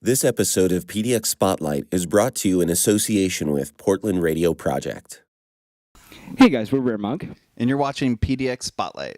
This episode of PDX Spotlight is brought to you in association with Portland Radio Project. Hey guys, we're Rare Monk. And you're watching PDX Spotlight.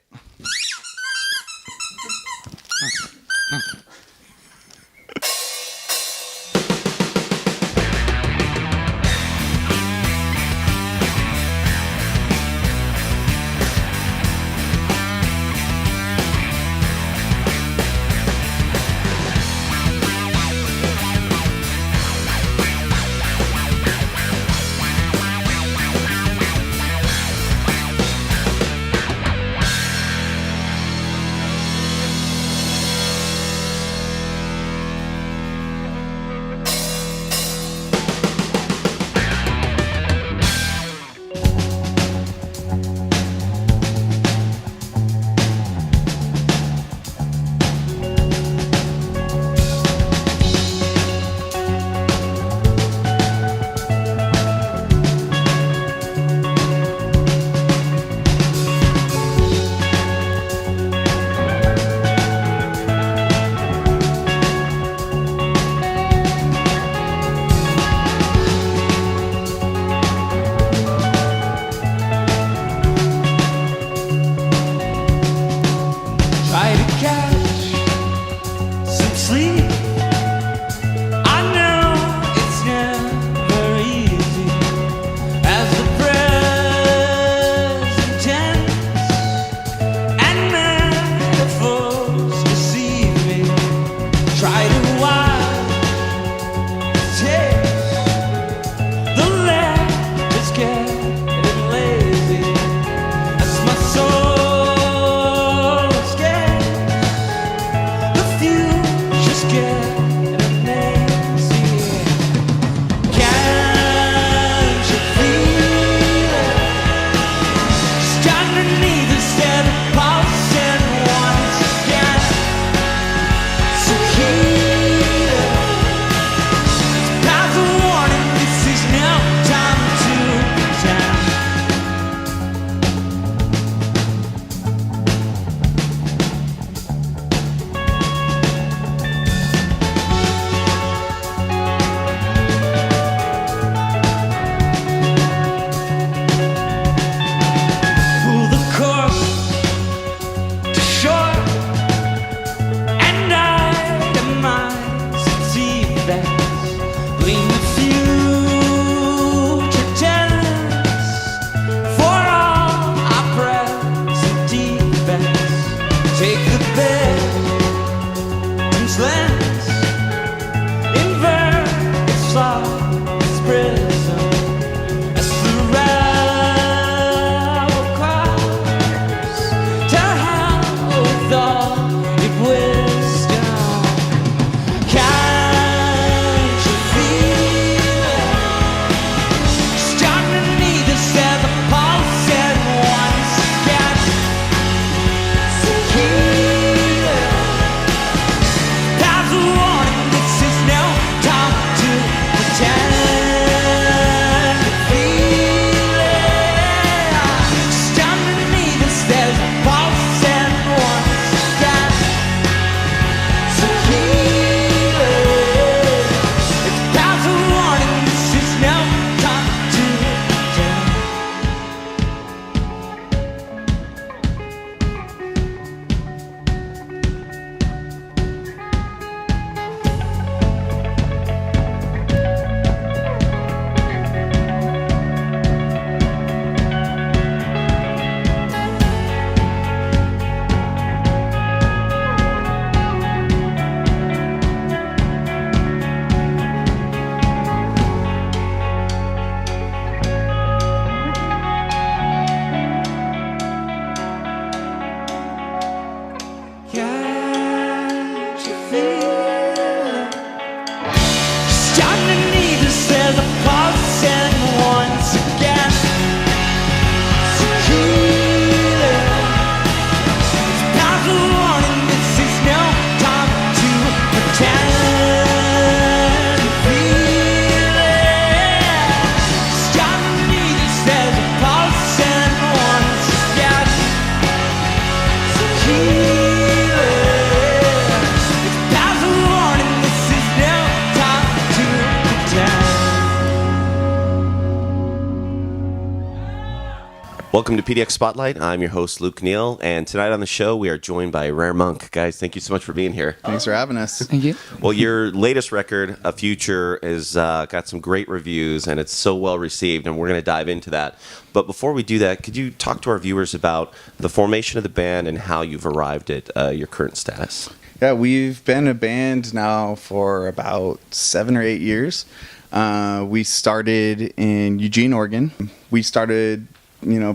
Welcome to PDX Spotlight. I'm your host, Luke Neal, and tonight on the show, we are joined by Rare Monk. Guys, thank you so much for being here. Thanks for having us. Thank you. Well, your latest record, A Future, is got some great reviews, and it's so well received, and we're going to dive into that. But before we do that, could you talk to our viewers about the formation of the band and how you've arrived at your current status? Yeah, we've been a band now for about 7 or 8 years. We started in Eugene, Oregon. We started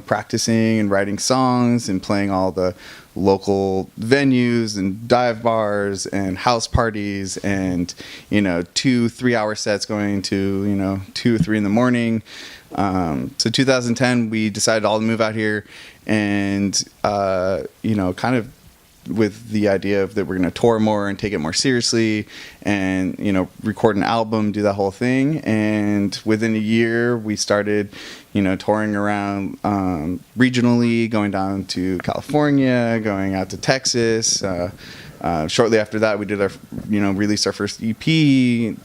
practicing and writing songs and playing all the local venues and dive bars and house parties and 2-3 hour sets going to 2 or 3 in the morning. So 2010 we decided all to move out here and kind of with the idea of that we're going to tour more and take it more seriously and record an album, do that whole thing. And within a year we started touring around regionally, going down to California, going out to Texas. Shortly after that we did our released our first EP,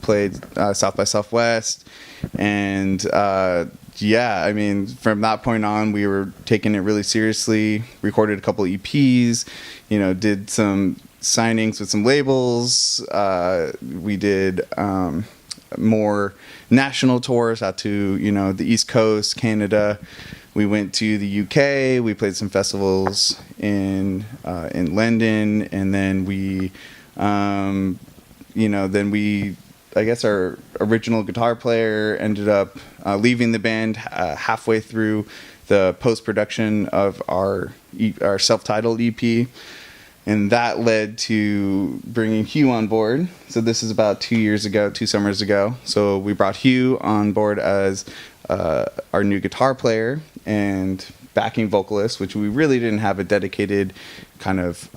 played South by Southwest, and from that point on, we were taking it really seriously, recorded a couple EPs, did some signings with some labels. We did more national tours out to, the East Coast, Canada. We went to the UK. We played some festivals in London. And then I guess our original guitar player ended up leaving the band halfway through the post-production of our self-titled EP, and that led to bringing Hugh on board. So this is about 2 summers ago. So we brought Hugh on board as our new guitar player and backing vocalist, which we really didn't have a dedicated kind of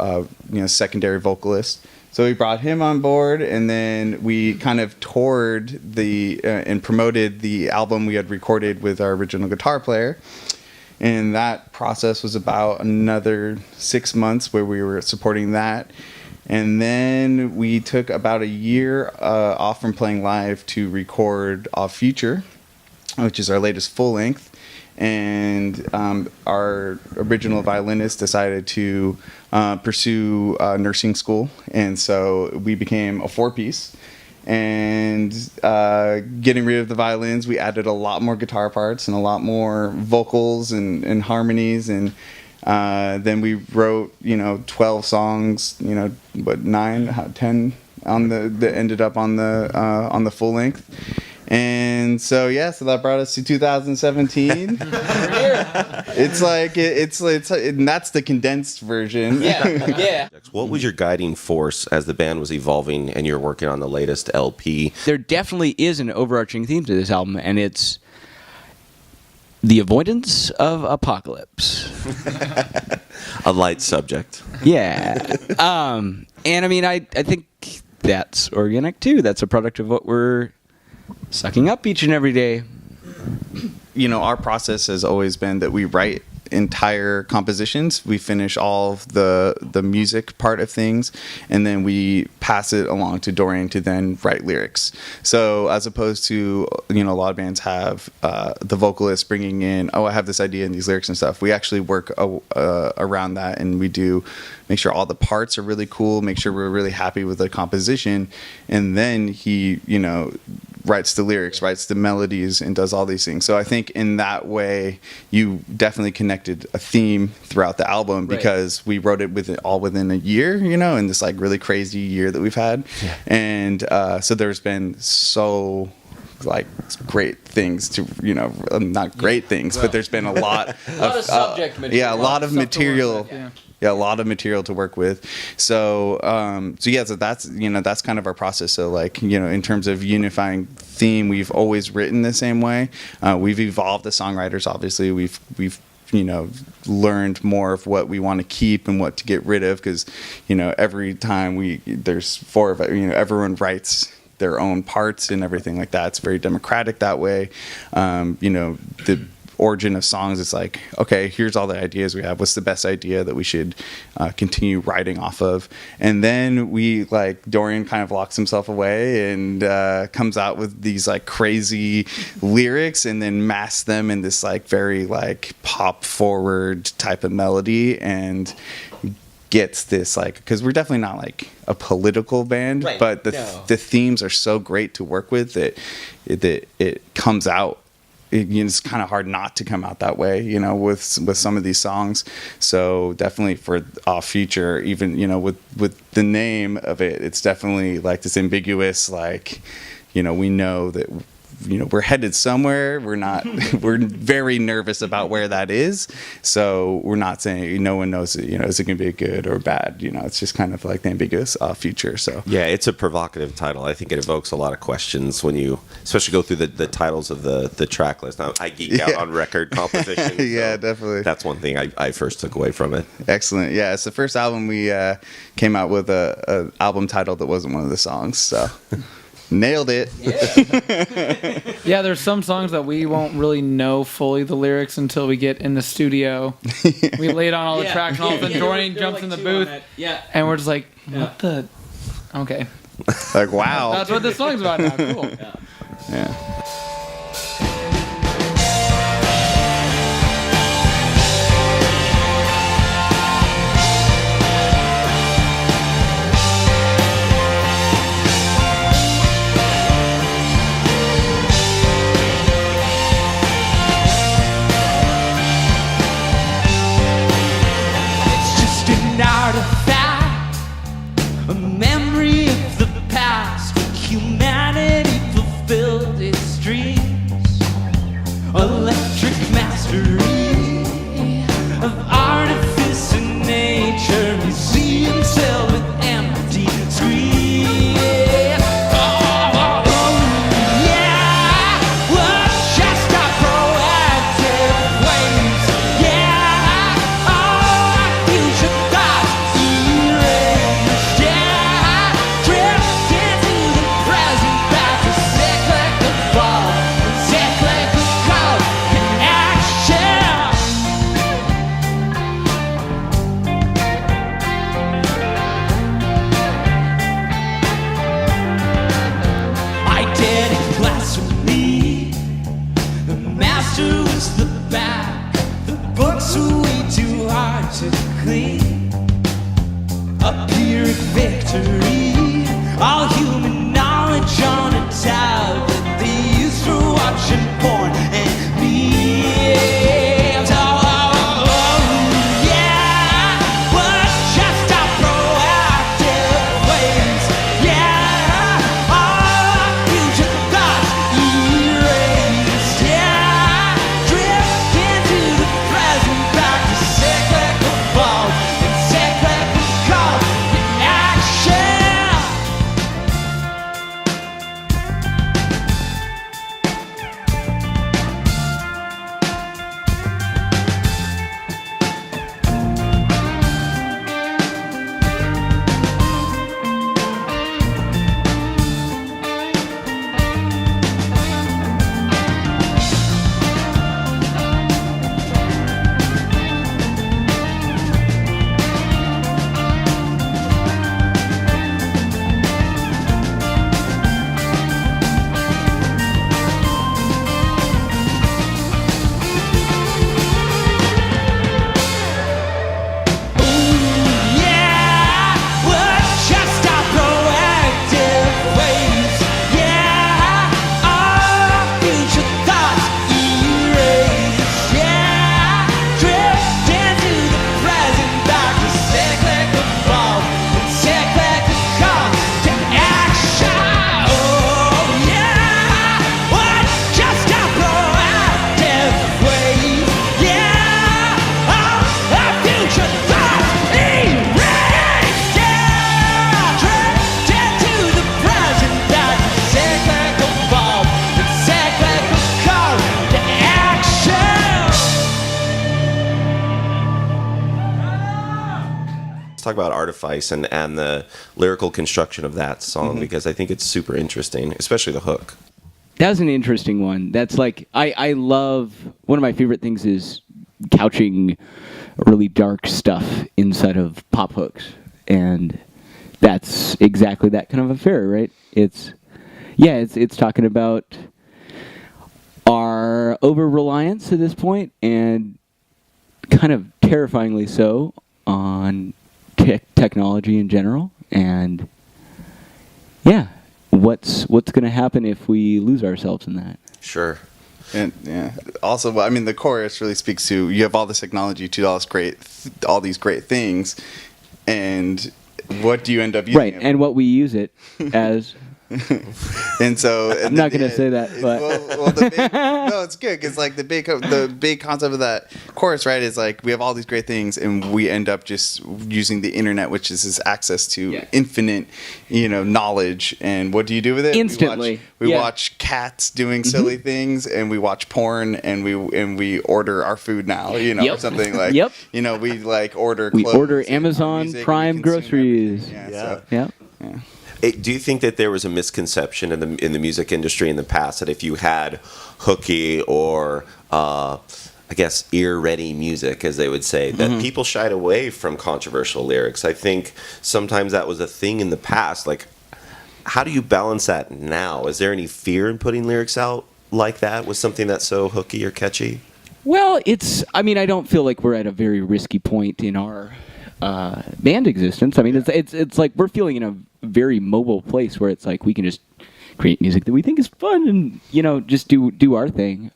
secondary vocalist. So we brought him on board, and then we kind of toured and promoted the album we had recorded with our original guitar player. And that process was about another 6 months where we were supporting that. And then we took about a year off from playing live to record A Future, which is our latest full length. And our original violinist decided to pursue nursing school, and so we became a 4-piece. And getting rid of the violins, we added a lot more guitar parts and a lot more vocals and harmonies, and then we wrote 12 songs, 9, 10 on that ended up on the full length. And so that brought us to 2017. And that's the condensed version. Yeah. What was your guiding force as the band was evolving and you're working on the latest LP? There definitely is an overarching theme to this album, and it's the avoidance of apocalypse. A light subject. Yeah. And I think that's organic too. That's a product of what we're sucking up each and every day. Our process has always been that we write entire compositions. We finish all of the music part of things, and then we pass it along to Dorian to then write lyrics. So as opposed to a lot of bands have the vocalist bringing in, I have this idea and these lyrics and stuff. We actually work around that, and we do make sure all the parts are really cool, make sure we're really happy with the composition, and then he writes the lyrics, writes the melodies, and does all these things. So I think in that way, you definitely connected a theme throughout the album, because we wrote it within a year, in this really crazy year that we've had. Yeah. And so there's been so great things to, not great things, but there's been a lot of subject material. Yeah, a lot of material. Yeah, a lot of material to work with. So that's kind of our process. So in terms of unifying theme, we've always written the same way. We've evolved as songwriters. Obviously, we've learned more of what we want to keep and what to get rid of, because every time there's 4 of it, everyone writes their own parts and everything like that. It's very democratic that way. The origin of songs. It's like, okay, here's all the ideas we have. What's the best idea that we should continue writing off of? And then Dorian kind of locks himself away and comes out with these like crazy lyrics, and then masks them in this like very like pop forward type of melody, and gets this like, because we're definitely not like a political band, right. but the themes are so great to work with that it comes out. It's kind of hard not to come out that way, with some of these songs. So definitely for Off Future, even with the name of it, it's definitely like this ambiguous, like, we know that we're headed somewhere. We're very nervous about where that is. So we're not saying, no one knows, is it going to be good or bad? It's just kind of like the ambiguous future. So yeah, it's a provocative title. I think it evokes a lot of questions when you, especially go through the titles of the track list. Now, I geek out on record composition. Yeah, so definitely. That's one thing I first took away from it. Excellent. Yeah, it's the first album we came out with a album title that wasn't one of the songs. So nailed it. Yeah, there's some songs that we won't really know fully the lyrics until we get in the studio. We laid on all the tracks, and all of a sudden Dorian jumps in the booth, and we're just like, what the? Okay. Like, wow. That's what this song's about now. Cool. Yeah. Artifact, a memory of the past when humanity fulfilled its dreams. Electric mastery of artifice and nature, museums filled with empty screens. A pyrrhic victory, all human knowledge on a tablet they use for watching porn and memes. Yeah, was just our proactive ways. Yeah, all future thoughts erased. Yeah, drift into the present, back to cyclical balls and cyclical calls in action. Let's talk about Artifice and the lyrical construction of that song, because I think it's super interesting, especially the hook. That was an interesting one. That's like I love one of my favorite things is couching really dark stuff inside of pop hooks, and that's exactly that kind of affair, right? It's talking about our over-reliance at this point, and kind of terrifyingly so, on technology in general, and yeah, what's going to happen if we lose ourselves in that? Sure. And yeah, also, I mean, the chorus really speaks to you have all this technology, to all these great things, and what do you end up using? Right, and what we use it as. And so I'm not going to say that, but no, it's good because like the big concept of that chorus, right, is like we have all these great things and we end up just using the internet, which is this access to infinite, knowledge. And what do you do with it? Instantly. We watch cats doing silly things, and we watch porn, and we order our food now, or something like. Yep. We like order. We clothes order and Amazon music, Prime and we consume groceries. everything. Yeah. Yeah. Do you think that there was a misconception in the music industry in the past that if you had hooky or I guess ear-ready music, as they would say, that people shied away from controversial lyrics? I think sometimes that was a thing in the past. Like, how do you balance that now? Is there any fear in putting lyrics out like that with something that's so hooky or catchy? Well, I don't feel like we're at a very risky point in our band existence. I mean, it's like we're feeling in a very mobile place where it's like we can just create music that we think is fun and just do our thing.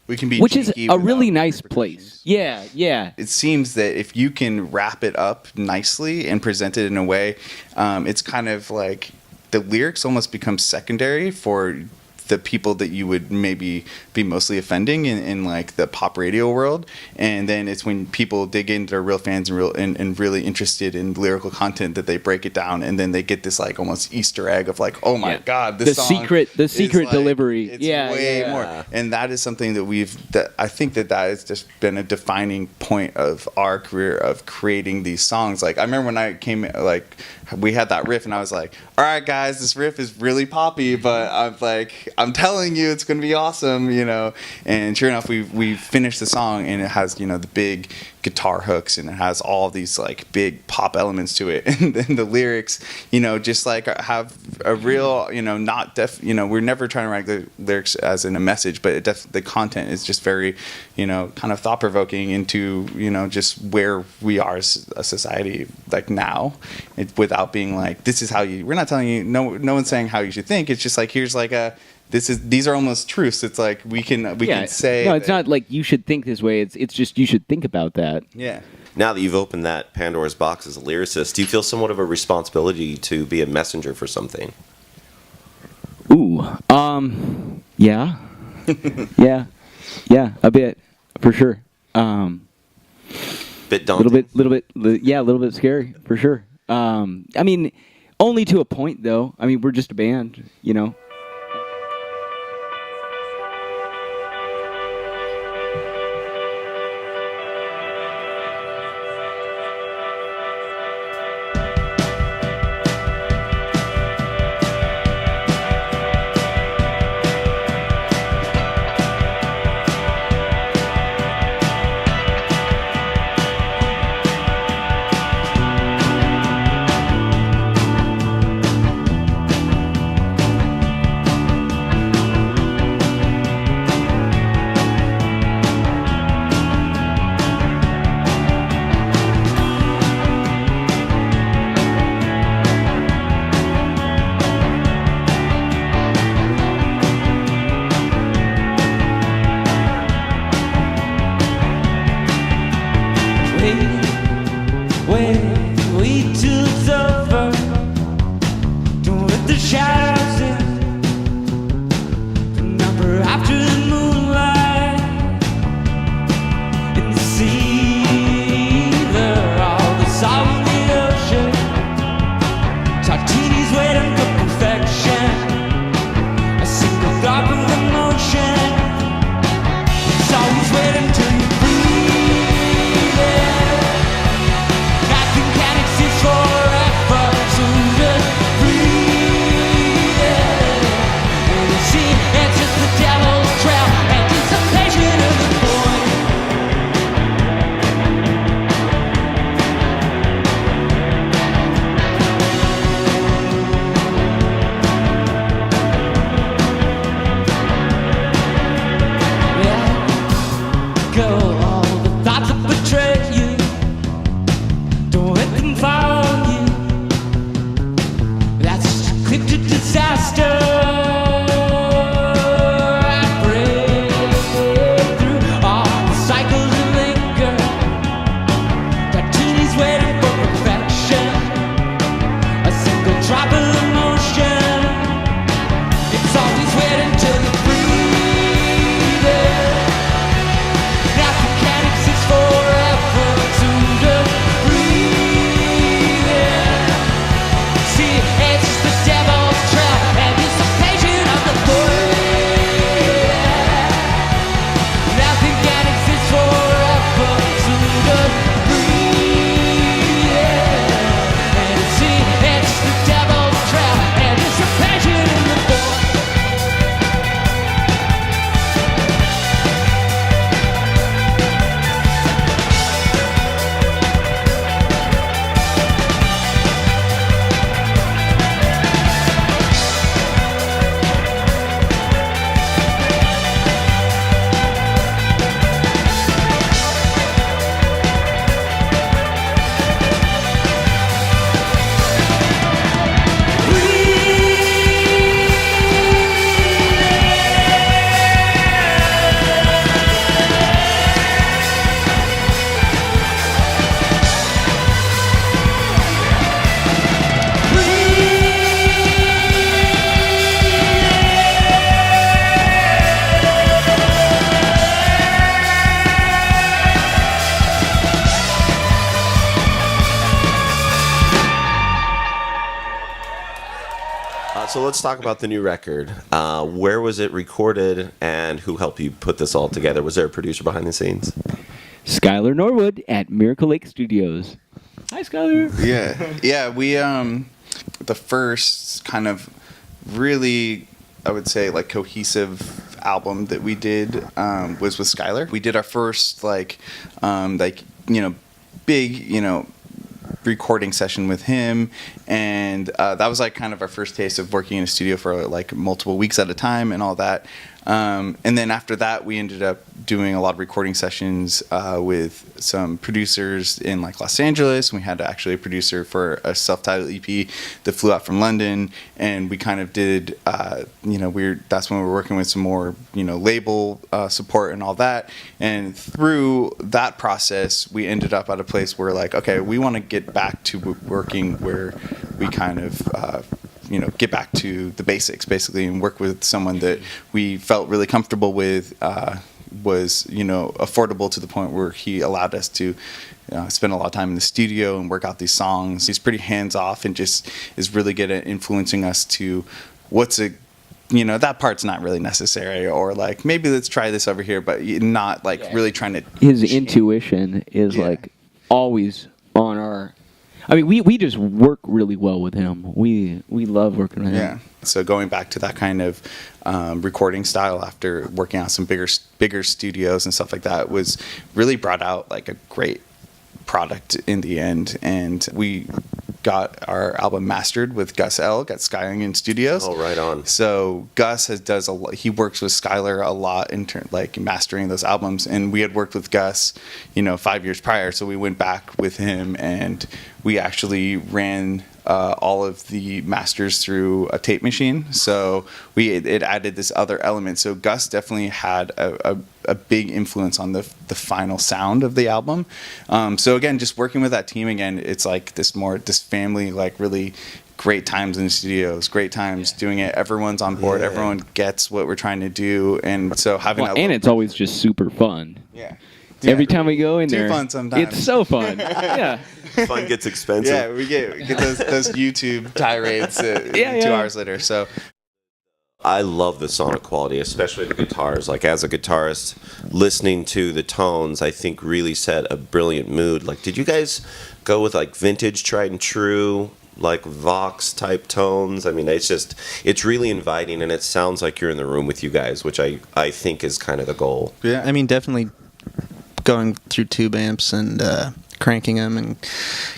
We can be, which is cheeky a really without nice place. Yeah. It seems that if you can wrap it up nicely and present it in a way, it's kind of like the lyrics almost become secondary for the people that you would maybe be mostly offending in like the pop radio world, and then it's when people dig into their real fans and really interested in lyrical content that they break it down, and then they get this like almost Easter egg of like, oh my god, this song the secret delivery. It's way more, and that is something that I think that has just been a defining point of our career of creating these songs. Like I remember when I came, like we had that riff, and I was like, all right guys, this riff is really poppy, but I'm telling you, it's going to be awesome, And sure enough, we finished the song, and it has, the big guitar hooks, and it has all these like big pop elements to it. And then the lyrics, just like have a real, we're never trying to write the lyrics as in a message, but the content is just very, kind of thought provoking into, just where we are as a society like now, without being like, this is how we're not telling you, no one's saying how you should think. It's just like, here's like these are almost truths. It's like we can say. No, it's not like you should think this way. It's just you should think about that. Yeah. Now that you've opened that Pandora's box as a lyricist, do you feel somewhat of a responsibility to be a messenger for something? Ooh, yeah, yeah, a bit for sure. Bit daunting. A little bit scary for sure. I mean, only to a point though. I mean, we're just a band, So let's talk about the new record. Where was it recorded, and who helped you put this all together? Was there a producer behind the scenes? Skylar Norwood at Miracle Lake Studios. Hi, Skylar. Yeah. We the first kind of really, I would say, like cohesive album that we did was with Skylar. We did our first big recording session with him, and that was like kind of our first taste of working in a studio for like multiple weeks at a time and all that. And then after that, we ended up doing a lot of recording sessions with some producers in like Los Angeles. We had actually a producer for a self-titled EP that flew out from London, and we kind of did, that's when we were working with some more, label support and all that. And through that process, we ended up at a place where like, okay, we want to get back to working where we kind of, get back to the basics basically, and work with someone that we felt really comfortable with, was affordable to the point where he allowed us to spend a lot of time in the studio and work out these songs. He's pretty hands off and just is really good at influencing us to that part's not really necessary, or like maybe let's try this over here, but not like really trying to. His intuition is like always on our. I mean, we just work really well with him. We love working with him. Yeah. So going back to that kind of recording style after working on some bigger studios and stuff like that was really brought out like a great product in the end. And we got our album mastered with Gus L. Got Skyline Studios. Oh, right on. So Gus does a lot. He works with Skylar a lot in like mastering those albums, and we had worked with Gus, 5 years prior. So we went back with him, and we actually ran all of the masters through a tape machine. So it added this other element. So Gus definitely had a big influence on the final sound of the album. So again, just working with that team again, it's like this family, like really great times in the studios, great times doing it. Everyone's on board. Yeah. Everyone gets what we're trying to do. And so having and it's always just super fun. Yeah. Every time we go in there, fun sometimes. It's so fun. Yeah. Fun gets expensive. Yeah, we get those YouTube tirades 2 hours later. So I love the sonic quality, especially the guitars. Like as a guitarist, listening to the tones, I think really set a brilliant mood. Like, did you guys go with like vintage, tried and true, like Vox type tones? I mean, it's really inviting, and it sounds like you're in the room with you guys, which I think is kind of the goal. Yeah, I mean, definitely going through tube amps and cranking them and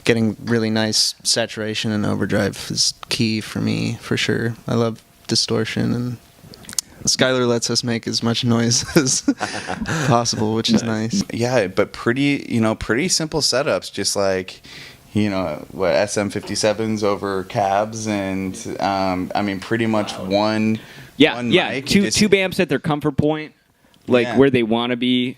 getting really nice saturation and overdrive is key for me, for sure. I love distortion, and Skylar lets us make as much noise as possible, which is nice. Yeah, but pretty simple setups, just like SM57s over cabs, and I mean pretty much one mic. Tube amps at their comfort point, like where they want to be.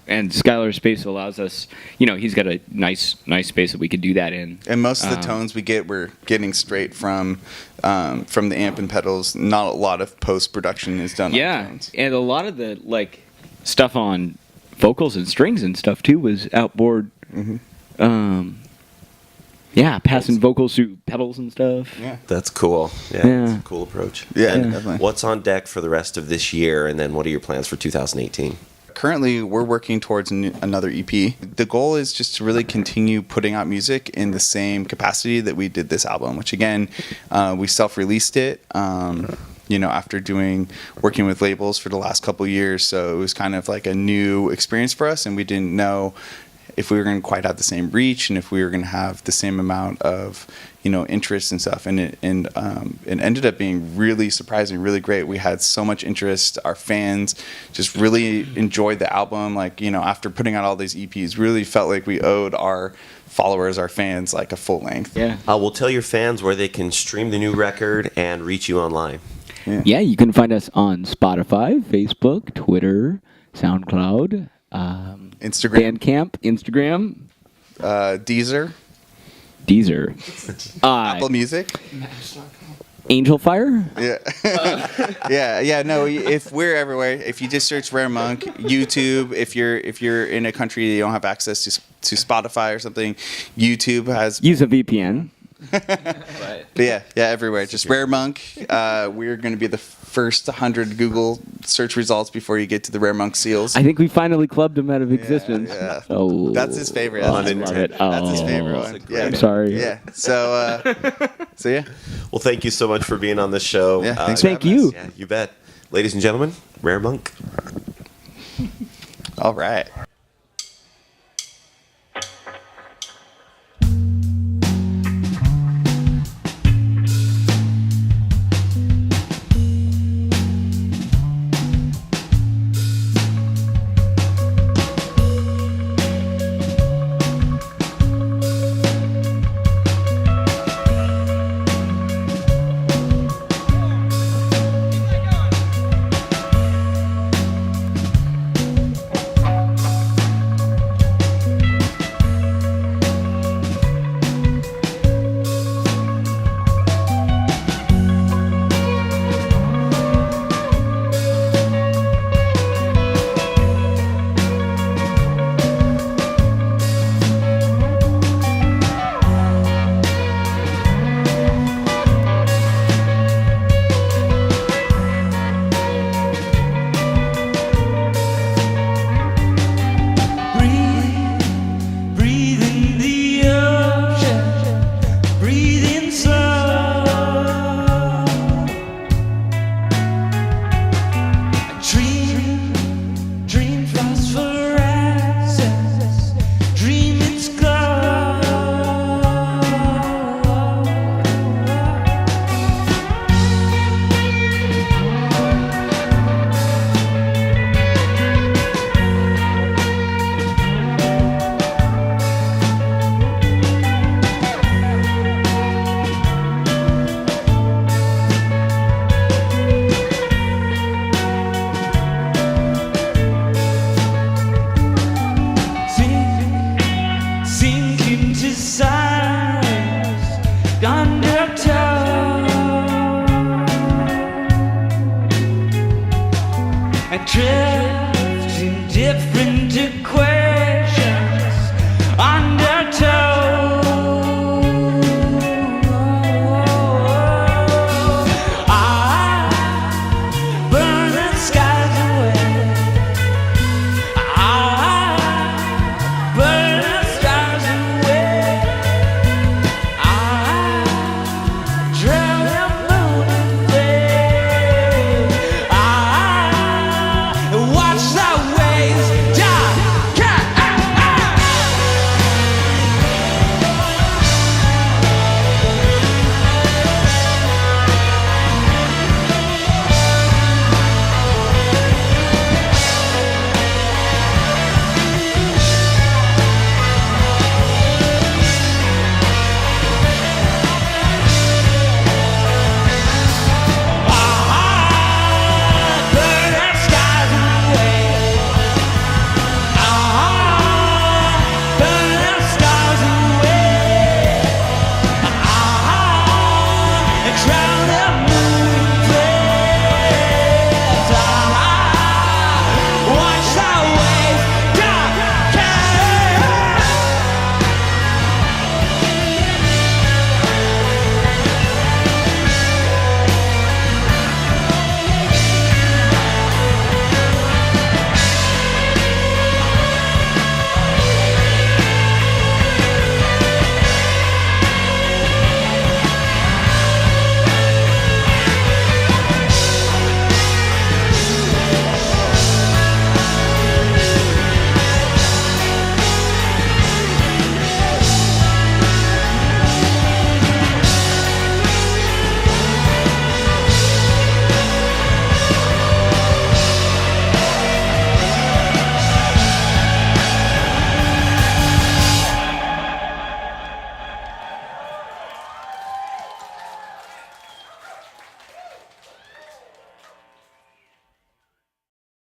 And Skylar's space allows us, he's got a nice space that we could do that in. And most of the tones we're getting straight from the amp and pedals. Not a lot of post-production is done on tones. And a lot of the like stuff on vocals and strings and stuff too was outboard. Mm-hmm. Passing vocals through pedals and stuff. Yeah, that's cool. Yeah, that's a cool approach. Yeah, definitely. What's on deck for the rest of this year, and then what are your plans for 2018? Currently, we're working towards another EP. The goal is just to really continue putting out music in the same capacity that we did this album, which again, we self-released it, after working with labels for the last couple of years. So it was kind of like a new experience for us, and we didn't know if we were going to quite have the same reach and if we were going to have the same amount of interest and stuff, and it ended up being really surprising, really great. We had so much interest. Our fans just really enjoyed the album. Like, after putting out all these EPs, really felt like we owed our followers, our fans, like a full length. Yeah. We'll tell your fans where they can stream the new record and reach you online. Yeah, you can find us on Spotify, Facebook, Twitter, SoundCloud, Instagram, Bandcamp, Instagram, Deezer, Apple Music, Angel Fire. Yeah. No, if we're everywhere, if you just search Rare Monk, YouTube. If you're in a country that you don't have access to Spotify or something, YouTube has. Use a VPN. But yeah, everywhere. Just Rare Monk. We're going to be the first 100 Google search results before you get to the Rare Monk seals. I think we finally clubbed him out of existence. Yeah. Oh, That's his favorite. Oh, That's I love it. Oh, That's his favorite one. Yeah. I'm sorry. Yeah. So yeah. Well, thank you so much for being on this show. Yeah, thanks for Thank having you. us. Yeah, you bet. Ladies and gentlemen, Rare Monk. All right. Breathe in the ocean, breathe in slow. Dream phosphorescence, dream its glow. Sink into silence, undertow, and drift in different equations.